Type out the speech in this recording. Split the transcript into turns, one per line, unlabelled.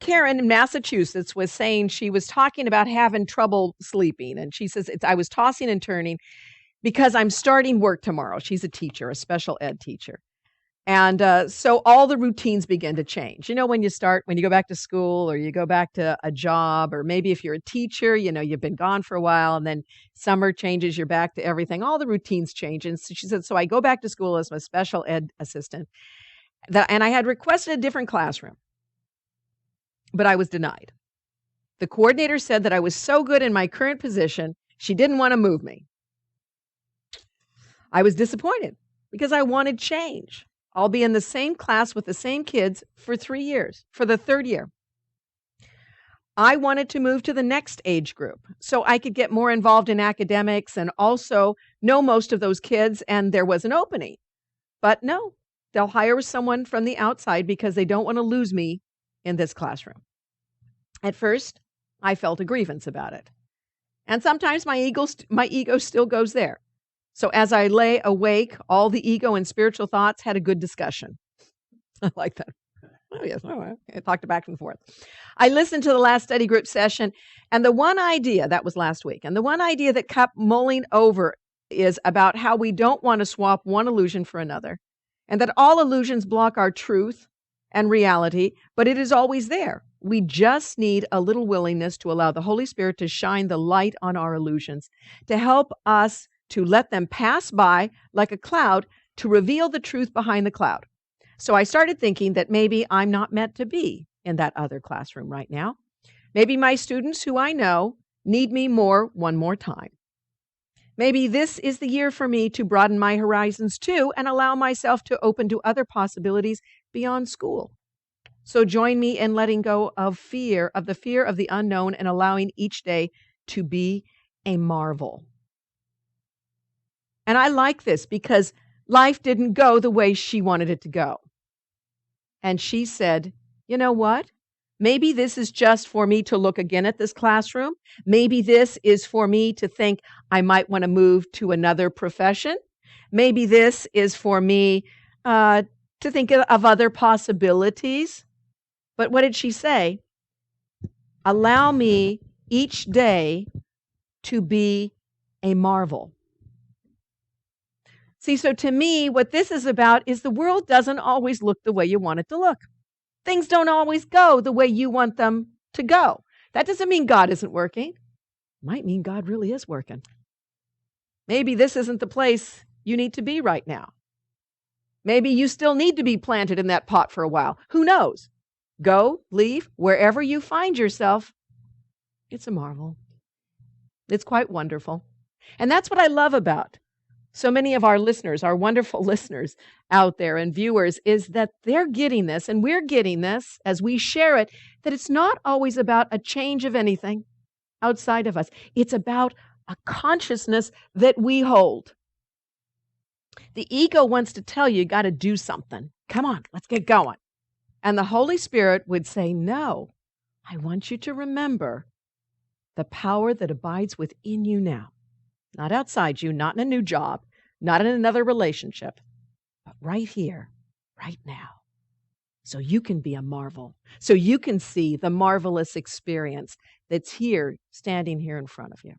Karen in Massachusetts was saying she was talking about having trouble sleeping. And she says, I was tossing and turning because I'm starting work tomorrow. She's a teacher, a special ed teacher. And so all the routines begin to change. When you go back to school or you go back to a job, or maybe if you're a teacher, you've been gone for a while and then summer changes, you're back to everything. All the routines change. And so she said, so I go back to school as my special ed assistant. And I had requested a different classroom, but I was denied. The coordinator said that I was so good in my current position, she didn't want to move me. I was disappointed because I wanted change. I'll be in the same class with the same kids for 3 years, for the third year. I wanted to move to the next age group so I could get more involved in academics and also know most of those kids, and there was an opening. But no, they'll hire someone from the outside because they don't want to lose me in this classroom. At first, I felt a grievance about it. And sometimes my ego still goes there. So as I lay awake, all the ego and spiritual thoughts had a good discussion. I like that. Oh, yes. Oh, I talked back and forth. I listened to the last study group session, and the one idea, that was last week, and the one idea that kept mulling over is about how we don't want to swap one illusion for another, and that all illusions block our truth and reality, but it is always there. We just need a little willingness to allow the Holy Spirit to shine the light on our illusions, to help us to let them pass by like a cloud, to reveal the truth behind the cloud. So I started thinking that maybe I'm not meant to be in that other classroom right now. Maybe my students who I know need me one more time. Maybe this is the year for me to broaden my horizons too and allow myself to open to other possibilities beyond school. So join me in letting go of the fear of the unknown, and allowing each day to be a marvel. And I like this because life didn't go the way she wanted it to go. And she said, you know what? Maybe this is just for me to look again at this classroom. Maybe this is for me to think I might want to move to another profession. Maybe this is for me to think of other possibilities. But what did she say? Allow me each day to be a marvel. See, so to me, what this is about is the world doesn't always look the way you want it to look. Things don't always go the way you want them to go. That doesn't mean God isn't working. It might mean God really is working. Maybe this isn't the place you need to be right now. Maybe you still need to be planted in that pot for a while. Who knows? Go, leave, wherever you find yourself. It's a marvel. It's quite wonderful. And that's what I love about so many of our listeners, our wonderful listeners out there and viewers, is that they're getting this and we're getting this as we share it, that it's not always about a change of anything outside of us. It's about a consciousness that we hold. The ego wants to tell you got to do something. Come on, let's get going. And the Holy Spirit would say, no, I want you to remember the power that abides within you now. Not outside you, not in a new job, not in another relationship, but right here, right now. So you can be a marvel. So you can see the marvelous experience that's here, standing here in front of you.